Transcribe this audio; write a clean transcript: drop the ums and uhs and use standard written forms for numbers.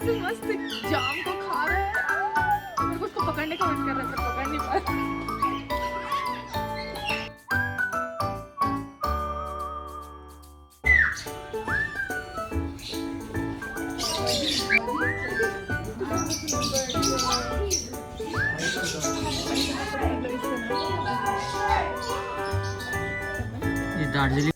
से मस्त जाम को खा रहा है, मेरे को उसको पकड़ने का मन कर रहा है पर पकड़ नहीं पा रहा। ये दार्जिलिंग